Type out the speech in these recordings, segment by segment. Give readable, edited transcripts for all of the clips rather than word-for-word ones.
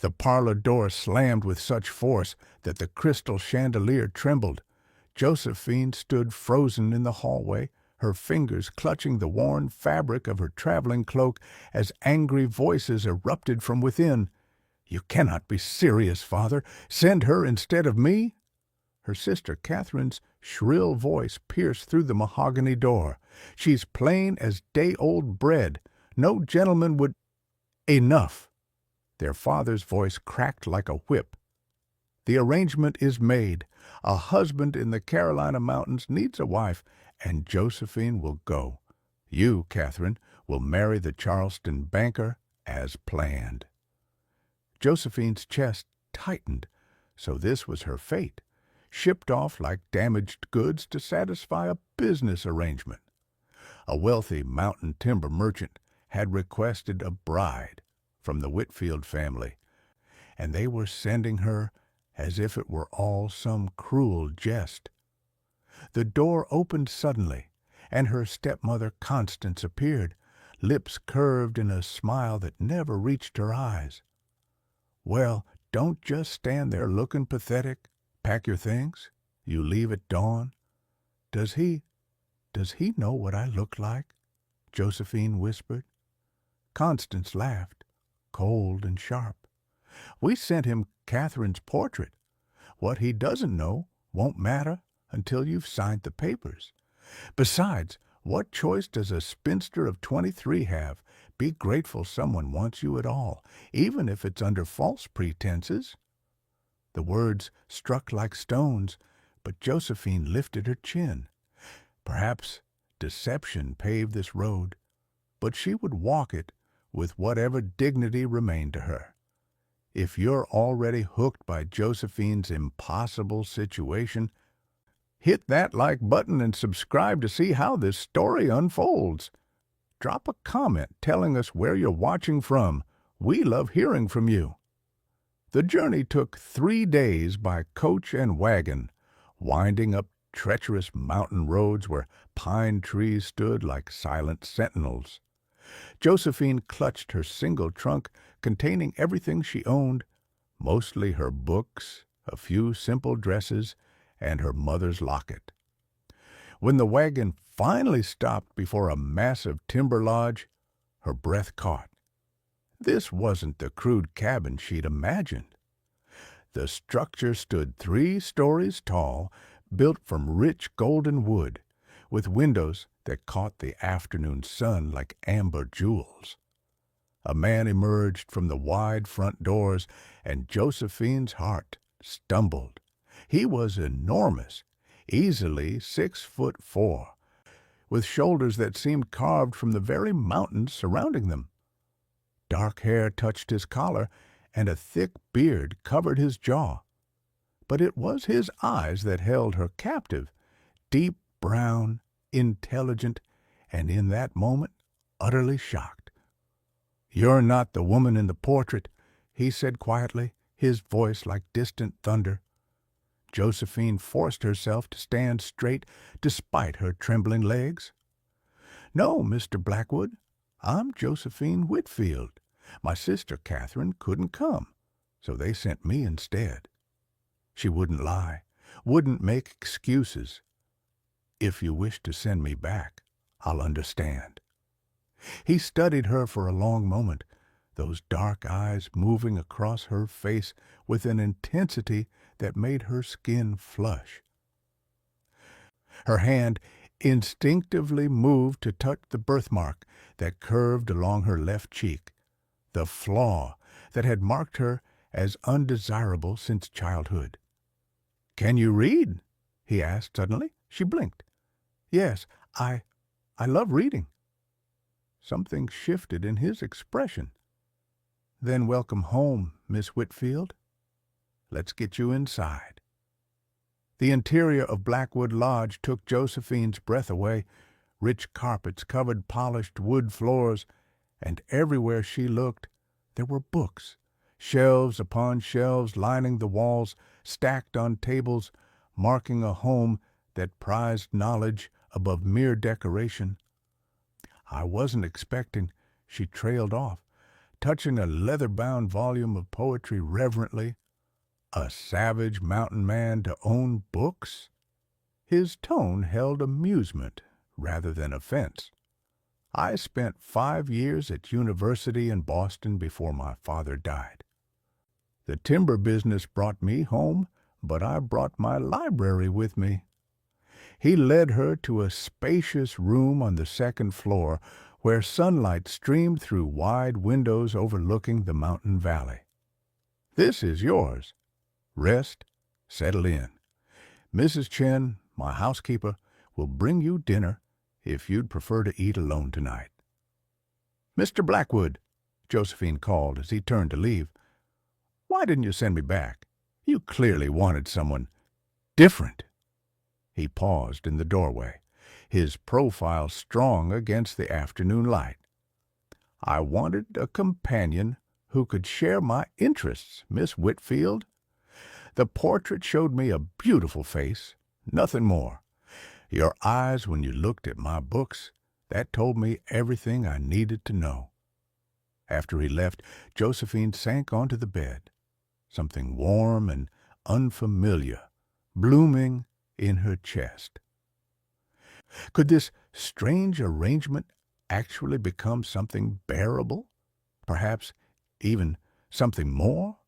The parlor door slammed with such force that the crystal chandelier trembled. Josephine stood frozen in the hallway, her fingers clutching the worn fabric of her traveling cloak as angry voices erupted from within. "You cannot be serious, Father. Send her instead of me." Her sister Catherine's shrill voice pierced through the mahogany door. "She's plain as day-old bread. No gentleman would—" "Enough!" Their father's voice cracked like a whip. "The arrangement is made. A husband in the Carolina mountains needs a wife, and Josephine will go. You, Catherine, will marry the Charleston banker as planned." Josephine's chest tightened. So this was her fate, shipped off like damaged goods to satisfy a business arrangement. A wealthy mountain timber merchant had requested a bride from the Whitfield family, and they were sending her as if it were all some cruel jest. The door opened suddenly, and her stepmother Constance appeared, lips curved in a smile that never reached her eyes. "Well, don't just stand there looking pathetic. Pack your things. You leave at dawn." Does he know what I look like?" Josephine whispered. Constance laughed, cold and sharp. "We sent him Catherine's portrait. What he doesn't know won't matter until you've signed the papers. Besides, what choice does a spinster of 23 have? Be grateful someone wants you at all, even if it's under false pretenses." The words struck like stones, but Josephine lifted her chin. Perhaps deception paved this road, but she would walk it with whatever dignity remained to her. If you're already hooked by Josephine's impossible situation, hit that like button and subscribe to see how this story unfolds. Drop a comment telling us where you're watching from. We love hearing from you. The journey took 3 days by coach and wagon, winding up treacherous mountain roads where pine trees stood like silent sentinels. Josephine clutched her single trunk containing everything she owned, mostly her books, a few simple dresses, and her mother's locket. When the wagon finally stopped before a massive timber lodge, her breath caught. This wasn't the crude cabin she'd imagined. The structure stood 3 stories tall, built from rich golden wood, with windows that caught the afternoon sun like amber jewels. A man emerged from the wide front doors, and Josephine's heart stumbled. He was enormous, easily 6'4", with shoulders that seemed carved from the very mountains surrounding them. Dark hair touched his collar, and a thick beard covered his jaw. But it was his eyes that held her captive, deep brown, intelligent, and in that moment utterly shocked. "You're not the woman in the portrait," he said quietly, his voice like distant thunder. Josephine forced herself to stand straight despite her trembling legs. "No, Mr. Blackwood, I'm Josephine Whitfield. My sister Catherine couldn't come, so they sent me instead." She wouldn't lie, wouldn't make excuses. "If you wish to send me back, I'll understand." He studied her for a long moment, those dark eyes moving across her face with an intensity that made her skin flush. Her hand instinctively moved to touch the birthmark that curved along her left cheek, the flaw that had marked her as undesirable since childhood. "Can you read?" he asked suddenly. She blinked. "Yes, I love reading." Something shifted in his expression. "Then welcome home, Miss Whitfield. Let's get you inside." The interior of Blackwood Lodge took Josephine's breath away. Rich carpets covered polished wood floors, and everywhere she looked there were books, shelves upon shelves lining the walls, stacked on tables, marking a home that prized knowledge above mere decoration. "I wasn't expecting—" she trailed off. touching a leather-bound volume of poetry reverently. A savage mountain man to own books? His tone held amusement rather than offense. I spent 5 years at university in Boston before my father died. The timber business brought me home, but I brought my library with me. He led her to a spacious room on the second floor where sunlight streamed through wide windows overlooking the mountain valley. "This is yours. Rest, settle in. Mrs. Chen, my housekeeper, will bring you dinner if you'd prefer to eat alone tonight." "Mr. Blackwood," Josephine called as he turned to leave, "why didn't you send me back? You clearly wanted someone different." He paused in the doorway, his profile strong against the afternoon light. "I wanted a companion who could share my interests, Miss Whitfield. The portrait showed me a beautiful face, nothing more. Your eyes when you looked at my books, that told me everything I needed to know." After he left, Josephine sank onto the bed, something warm and unfamiliar blooming in her chest. Could this strange arrangement actually become something bearable? Perhaps even something more?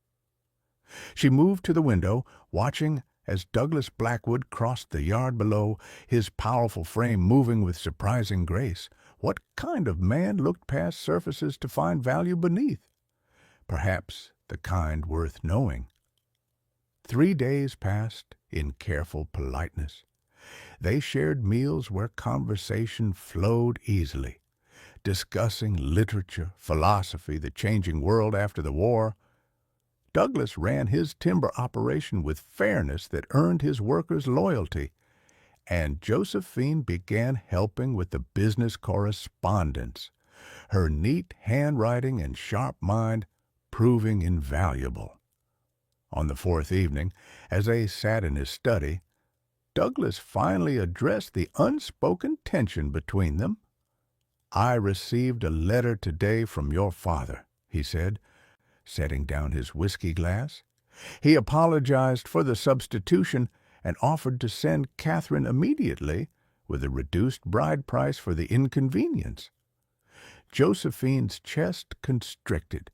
She moved to the window, watching as Douglas Blackwood crossed the yard below, his powerful frame moving with surprising grace. What kind of man looked past surfaces to find value beneath? Perhaps the kind worth knowing. 3 days passed in careful politeness. They shared meals where conversation flowed easily, discussing literature, philosophy, the changing world after the war. Douglas ran his timber operation with fairness that earned his workers loyalty, and Josephine began helping with the business correspondence, her neat handwriting and sharp mind proving invaluable. On the 4th evening, as they sat in his study, Douglas finally addressed the unspoken tension between them. "I received a letter today from your father," he said, setting down his whiskey glass. "He apologized for the substitution and offered to send Catherine immediately with a reduced bride price for the inconvenience." Josephine's chest constricted.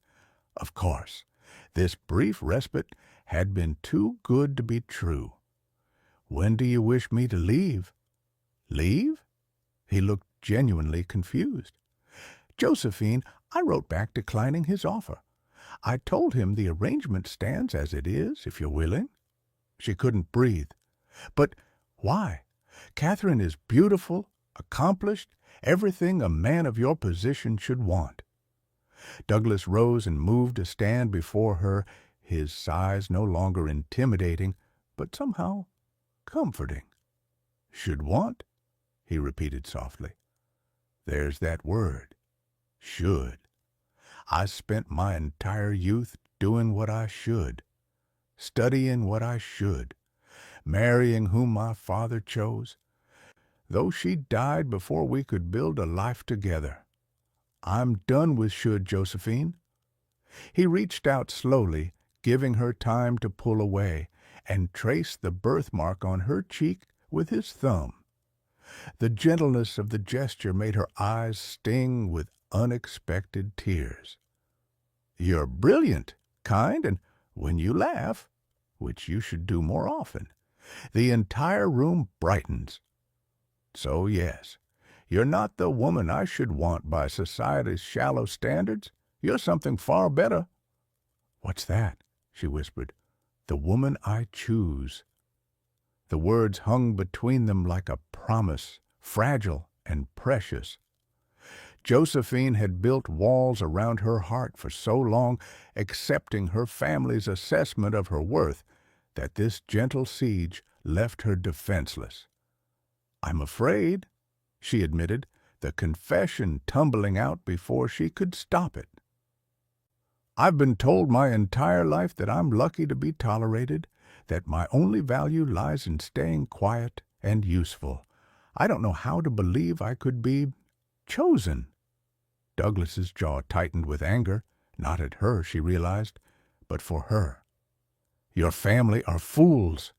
Of course, this brief respite had been too good to be true. "When do you wish me to leave?" "Leave?" He looked genuinely confused. "Josephine, I wrote back declining his offer. I told him the arrangement stands as it is, if you're willing." She couldn't breathe. "But why? Catherine is beautiful, accomplished, everything a man of your position should want." Douglas rose and moved to stand before her, his size no longer intimidating, but somehow comforting. "Should want?" he repeated softly. "There's that word, should. I spent my entire youth doing what I should, studying what I should, marrying whom my father chose, though she died before we could build a life together. I'm done with should, Josephine." He reached out slowly, giving her time to pull away, and traced the birthmark on her cheek with his thumb. The gentleness of the gesture made her eyes sting with unexpected tears. "You're brilliant, kind, and when you laugh, which you should do more often, the entire room brightens. So yes, you're not the woman I should want by society's shallow standards. You're something far better." "What's that?" she whispered. "The woman I choose." The words hung between them like a promise, fragile and precious. Josephine had built walls around her heart for so long, accepting her family's assessment of her worth, that this gentle siege left her defenseless. "I'm afraid," she admitted, the confession tumbling out before she could stop it. "I've been told my entire life that I'm lucky to be tolerated, that my only value lies in staying quiet and useful. I don't know how to believe I could be chosen." Douglas's jaw tightened with anger. Not at her, she realized, but for her. Your family are fools.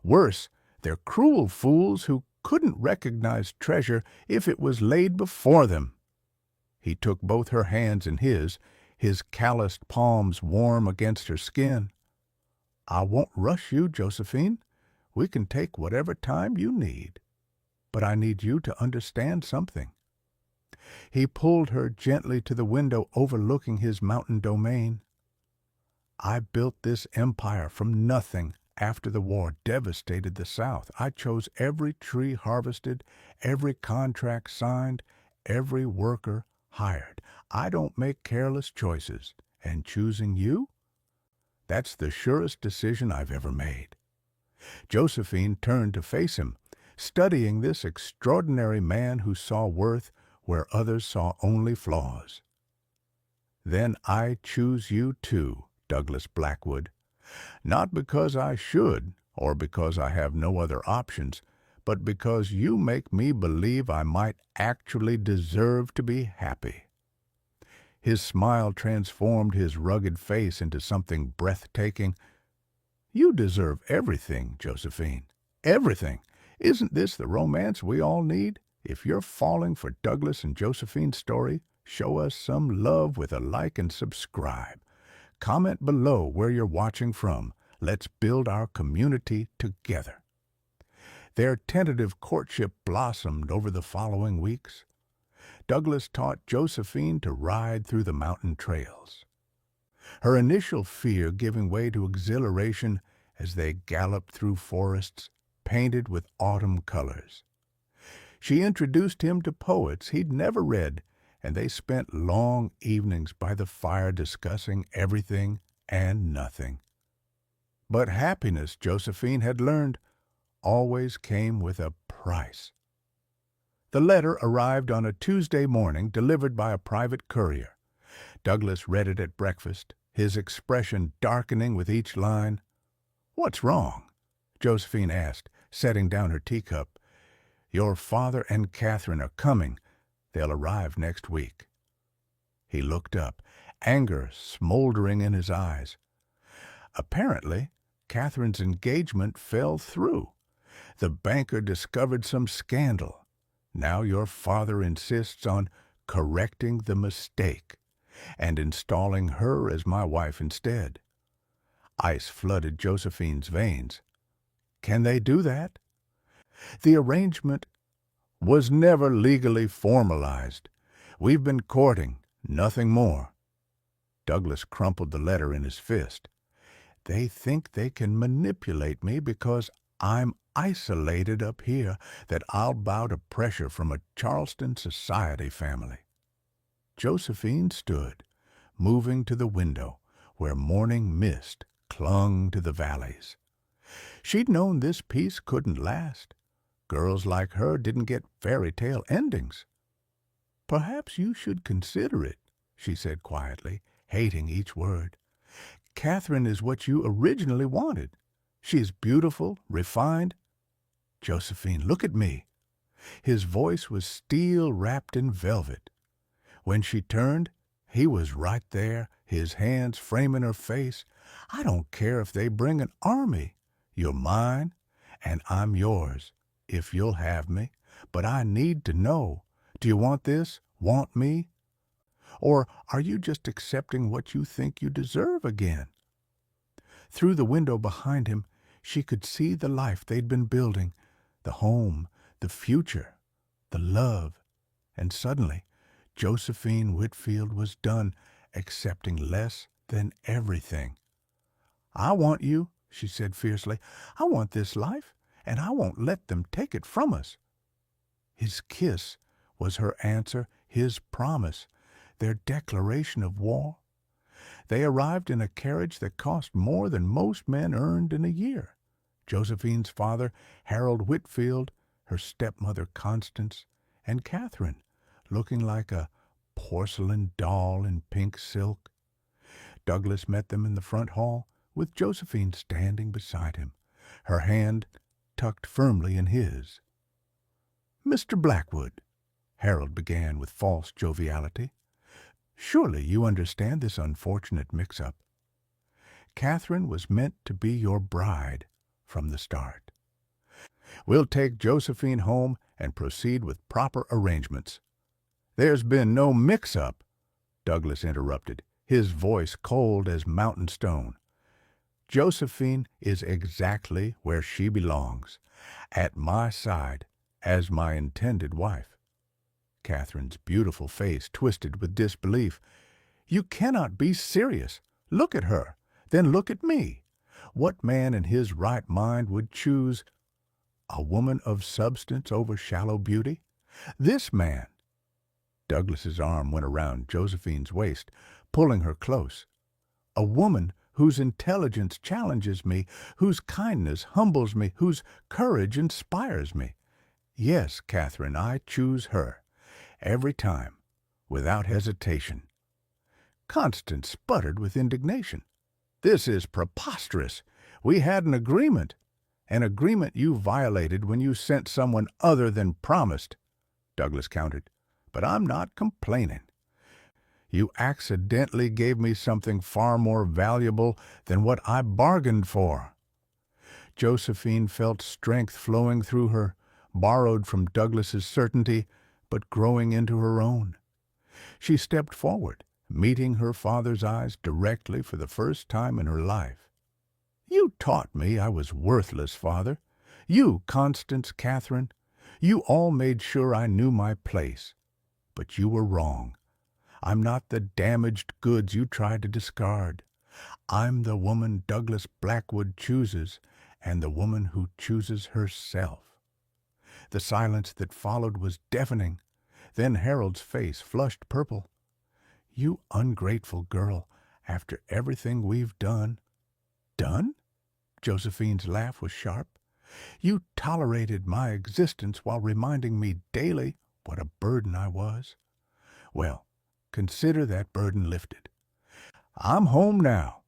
Worse, they're cruel fools who couldn't recognize treasure if it was laid before them. He took both her hands in his calloused palms warm against her skin. I won't rush you, Josephine. We can take whatever time you need. But I need you to understand something. He pulled her gently to the window overlooking his mountain domain. I built this empire from nothing after the war devastated the South. I chose every tree harvested, every contract signed, every worker hired. I don't make careless choices, and choosing you? That's the surest decision I've ever made. Josephine turned to face him, studying this extraordinary man who saw worth where others saw only flaws. Then I choose you too, Douglas Blackwood. Not because I should, or because I have no other options, but because you make me believe I might actually deserve to be happy. His smile transformed his rugged face into something breathtaking. You deserve everything, Josephine. Everything. Isn't this the romance we all need? If you're falling for Douglas and Josephine's story, show us some love with a like and subscribe. Comment below where you're watching from. Let's build our community together. Their tentative courtship blossomed over the following weeks. Douglas taught Josephine to ride through the mountain trails, her initial fear giving way to exhilaration as they galloped through forests painted with autumn colors. She introduced him to poets he'd never read, and they spent long evenings by the fire discussing everything and nothing. But happiness, Josephine had learned, always came with a price. The letter arrived on a Tuesday morning, delivered by a private courier. Douglas read it at breakfast, his expression darkening with each line. "What's wrong?" Josephine asked, setting down her teacup. "Your father and Catherine are coming. They'll arrive next week." He looked up, anger smoldering in his eyes. Apparently, Catherine's engagement fell through. The banker discovered some scandal. Now your father insists on correcting the mistake and installing her as my wife instead. Ice flooded Josephine's veins. Can they do that? The arrangement was never legally formalized. We've been courting, nothing more. Douglas crumpled the letter in his fist. They think they can manipulate me because I'm isolated up here, that I'll bow to pressure from a Charleston society family. Josephine stood, moving to the window, where morning mist clung to the valleys. She'd known this peace couldn't last. Girls like her didn't get fairy tale endings. "Perhaps you should consider it," she said quietly, hating each word. "Catherine is what you originally wanted. She is beautiful, refined." "Josephine, look at me." His voice was steel wrapped in velvet. When she turned, he was right there, his hands framing her face. "I don't care if they bring an army. You're mine, and I'm yours, if you'll have me. But I need to know, do you want this, want me? Or are you just accepting what you think you deserve again?" Through the window behind him, she could see the life they'd been building, the home, the future, the love. And suddenly, Josephine Whitfield was done accepting less than everything. "I want you," she said fiercely. "I want this life, and I won't let them take it from us." His kiss was her answer, his promise, their declaration of war. They arrived in a carriage that cost more than most men earned in a year. Josephine's father, Harold Whitfield, her stepmother, Constance, and Catherine, looking like a porcelain doll in pink silk. Douglas met them in the front hall, with Josephine standing beside him, her hand tucked firmly in his. "Mr. Blackwood," Harold began with false joviality. Surely you understand this unfortunate mix-up. Catherine was meant to be your bride from the start. We'll take Josephine home and proceed with proper arrangements. There's been no mix-up, Douglas interrupted, his voice cold as mountain stone. Josephine is exactly where she belongs, at my side as my intended wife. Catherine's beautiful face twisted with disbelief. You cannot be serious. Look at her, then look at me. What man in his right mind would choose a woman of substance over shallow beauty? This man. Douglas's arm went around Josephine's waist, pulling her close. A woman whose intelligence challenges me, whose kindness humbles me, whose courage inspires me. Yes, Catherine, I choose her. Every time, without hesitation. Constance sputtered with indignation. This is preposterous. We had an agreement you violated when you sent someone other than promised, Douglas countered. But I'm not complaining. You accidentally gave me something far more valuable than what I bargained for. Josephine felt strength flowing through her, borrowed from Douglas's certainty, but growing into her own. She stepped forward, meeting her father's eyes directly for the first time in her life. You taught me I was worthless, Father. You, Constance, Catherine, you all made sure I knew my place. But you were wrong. I'm not the damaged goods you tried to discard. I'm the woman Douglas Blackwood chooses, and the woman who chooses herself. The silence that followed was deafening. Then Harold's face flushed purple. You ungrateful girl, after everything we've done. Done? Josephine's laugh was sharp. You tolerated my existence while reminding me daily what a burden I was. Well, consider that burden lifted. I'm home now.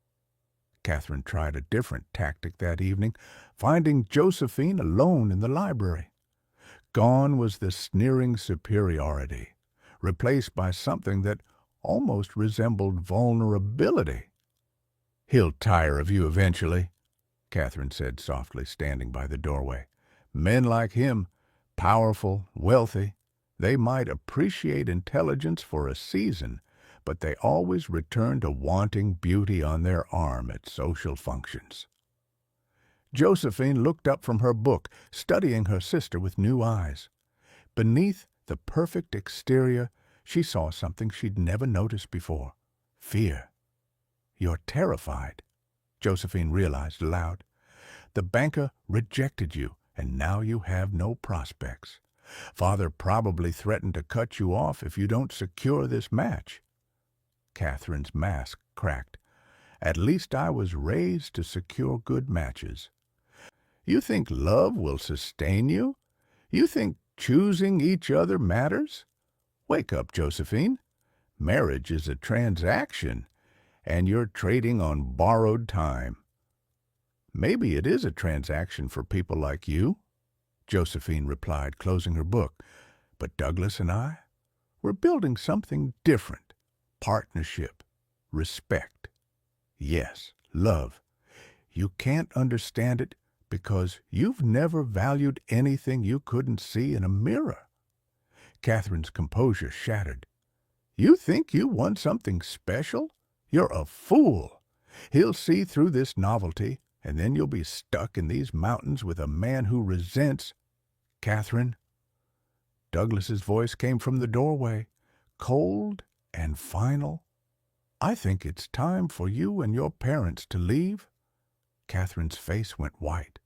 Catherine tried a different tactic that evening, finding Josephine alone in the library. Gone was the sneering superiority, replaced by something that almost resembled vulnerability. He'll tire of you eventually, Catherine said softly, standing by the doorway. Men like him, powerful, wealthy, they might appreciate intelligence for a season, but they always return to wanting beauty on their arm at social functions. Josephine looked up from her book, studying her sister with new eyes. Beneath the perfect exterior, she saw something she'd never noticed before. Fear. You're terrified, Josephine realized aloud. The banker rejected you, and now you have no prospects. Father probably threatened to cut you off if you don't secure this match. Catherine's mask cracked. At least I was raised to secure good matches. You think love will sustain you? You think choosing each other matters? Wake up, Josephine. Marriage is a transaction, and you're trading on borrowed time. Maybe it is a transaction for people like you, Josephine replied, closing her book. But Douglas and I, we're building something different. Partnership, respect. Yes, love. You can't understand it because you've never valued anything you couldn't see in a mirror. Catherine's composure shattered. You think you won something special? You're a fool. He'll see through this novelty, and then you'll be stuck in these mountains with a man who resents. Catherine. Douglas's voice came from the doorway, cold and final. I think it's time for you and your parents to leave. Catherine's face went white.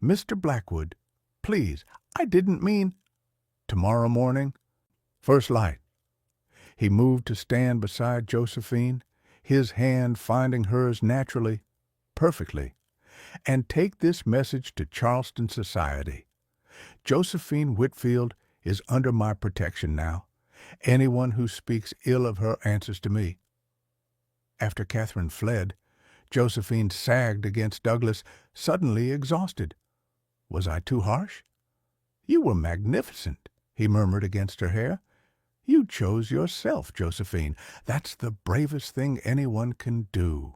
Mr. Blackwood, please, I didn't mean. Tomorrow morning, first light. He moved to stand beside Josephine, his hand finding hers naturally, perfectly. And take this message to Charleston society. Josephine Whitfield is under my protection now. Anyone who speaks ill of her answers to me. After Catherine fled, Josephine sagged against Douglas, suddenly exhausted. Was I too harsh? You were magnificent, he murmured against her hair. You chose yourself, Josephine. That's the bravest thing anyone can do.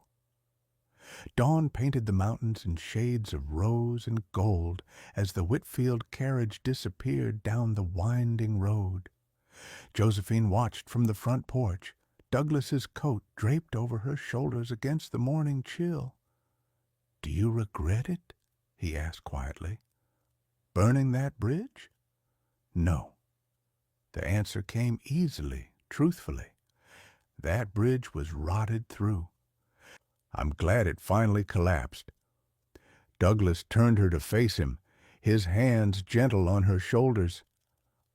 Dawn painted the mountains in shades of rose and gold as the Whitfield carriage disappeared down the winding road. Josephine watched from the front porch, Douglas's coat draped over her shoulders against the morning chill. "Do you regret it?" he asked quietly. "Burning that bridge?" "No." The answer came easily, truthfully. That bridge was rotted through. I'm glad it finally collapsed. Douglas turned her to face him, his hands gentle on her shoulders.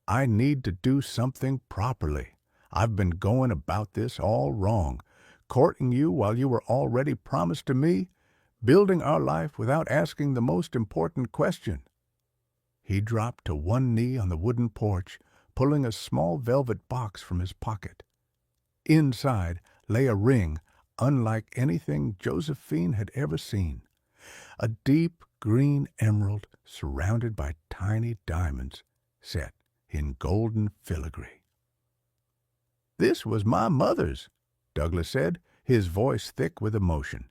"I need to do something properly. I've been going about this all wrong, courting you while you were already promised to me, building our life without asking the most important question." He dropped to one knee on the wooden porch, pulling a small velvet box from his pocket. Inside lay a ring unlike anything Josephine had ever seen, a deep green emerald surrounded by tiny diamonds set in golden filigree. "This was my mother's," Douglas said, his voice thick with emotion.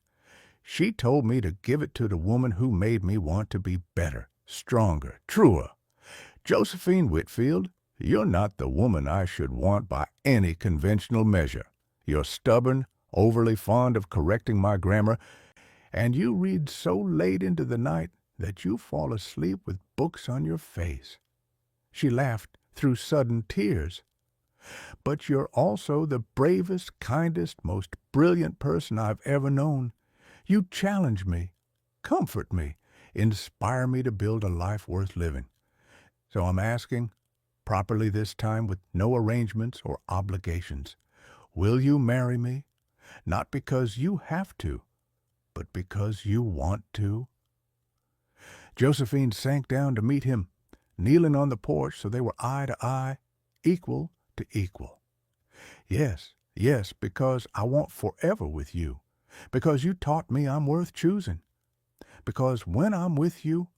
"She told me to give it to the woman who made me want to be better, stronger, truer. Josephine Whitfield, you're not the woman I should want by any conventional measure. You're stubborn, overly fond of correcting my grammar, and you read so late into the night that you fall asleep with books on your face." She laughed through sudden tears. "But you're also the bravest, kindest, most brilliant person I've ever known. You challenge me, comfort me, inspire me to build a life worth living. So I'm asking, properly this time with no arrangements or obligations, will you marry me? Not because you have to, but because you want to?" Josephine sank down to meet him, kneeling on the porch so they were eye to eye, equal to equal. "Yes, yes, because I want forever with you, because you taught me I'm worth choosing, because when I'm with you,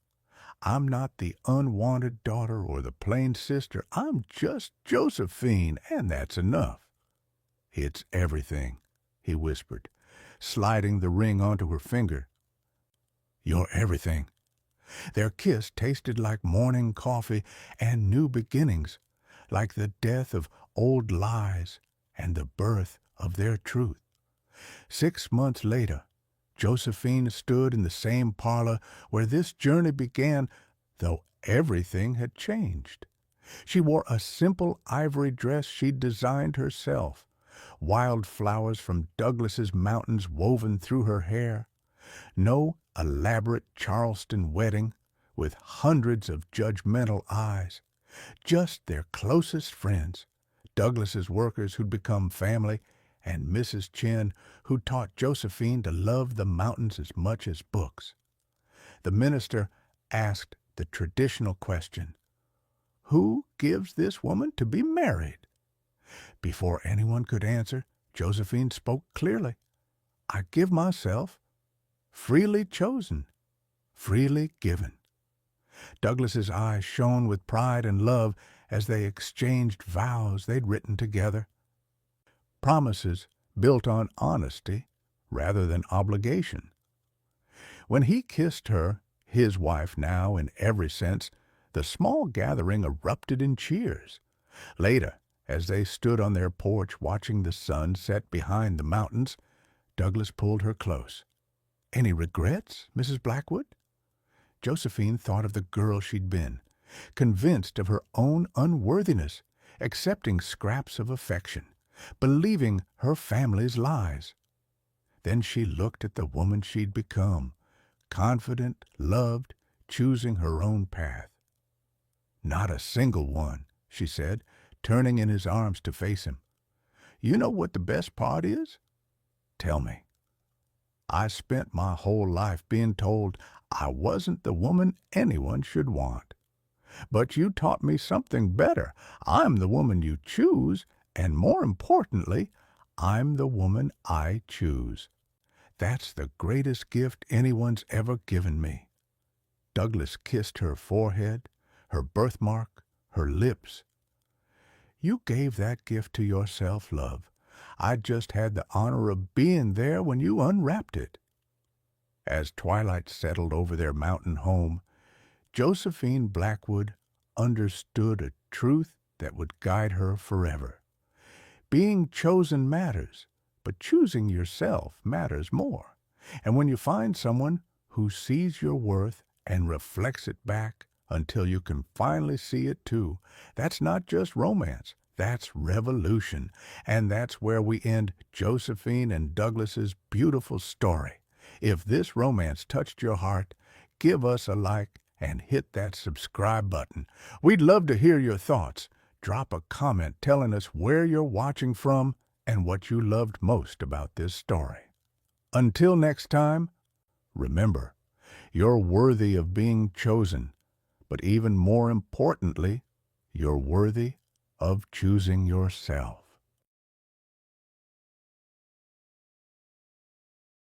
I'm not the unwanted daughter or the plain sister. I'm just Josephine, and that's enough." "It's everything," he whispered, sliding the ring onto her finger. "You're everything." Their kiss tasted like morning coffee and new beginnings, like the death of old lies and the birth of their truth. 6 months later, Josephine stood in the same parlor where this journey began, though everything had changed. She wore a simple ivory dress she'd designed herself, wild flowers from Douglas's mountains woven through her hair. No elaborate Charleston wedding with hundreds of judgmental eyes, just their closest friends, Douglas's workers who'd become family, and Mrs. Chin, who taught Josephine to love the mountains as much as books. The minister asked the traditional question, "Who gives this woman to be married?" Before anyone could answer, Josephine spoke clearly. "I give myself, freely chosen, freely given." Douglas's eyes shone with pride and love as they exchanged vows they'd written together. Promises built on honesty rather than obligation. When he kissed her, his wife now in every sense, the small gathering erupted in cheers. Later, as they stood on their porch watching the sun set behind the mountains, Douglas pulled her close. "Any regrets, Mrs. Blackwood?" Josephine thought of the girl she'd been, convinced of her own unworthiness, accepting scraps of affection, believing her family's lies. Then she looked at the woman she'd become, confident, loved, choosing her own path. "Not a single one," she said, turning in his arms to face him. "You know what the best part is? Tell me." "I spent my whole life being told I wasn't the woman anyone should want. But you taught me something better. I'm the woman you choose, and more importantly, I'm the woman I choose. That's the greatest gift anyone's ever given me." Douglas kissed her forehead, her birthmark, her lips. You gave that gift to yourself, love. I just had the honor of being there when you unwrapped it." As twilight settled over their mountain home, Josephine Blackwood understood a truth that would guide her forever. Being chosen matters, but choosing yourself matters more. And when you find someone who sees your worth and reflects it back until you can finally see it too, that's not just romance, that's revolution. And that's where we end Josephine and Douglas's beautiful story. If this romance touched your heart, give us a like and hit that subscribe button. We'd love to hear your thoughts. Drop a comment telling us where you're watching from and what you loved most about this story. Until next time, remember, you're worthy of being chosen, but even more importantly, you're worthy of choosing yourself.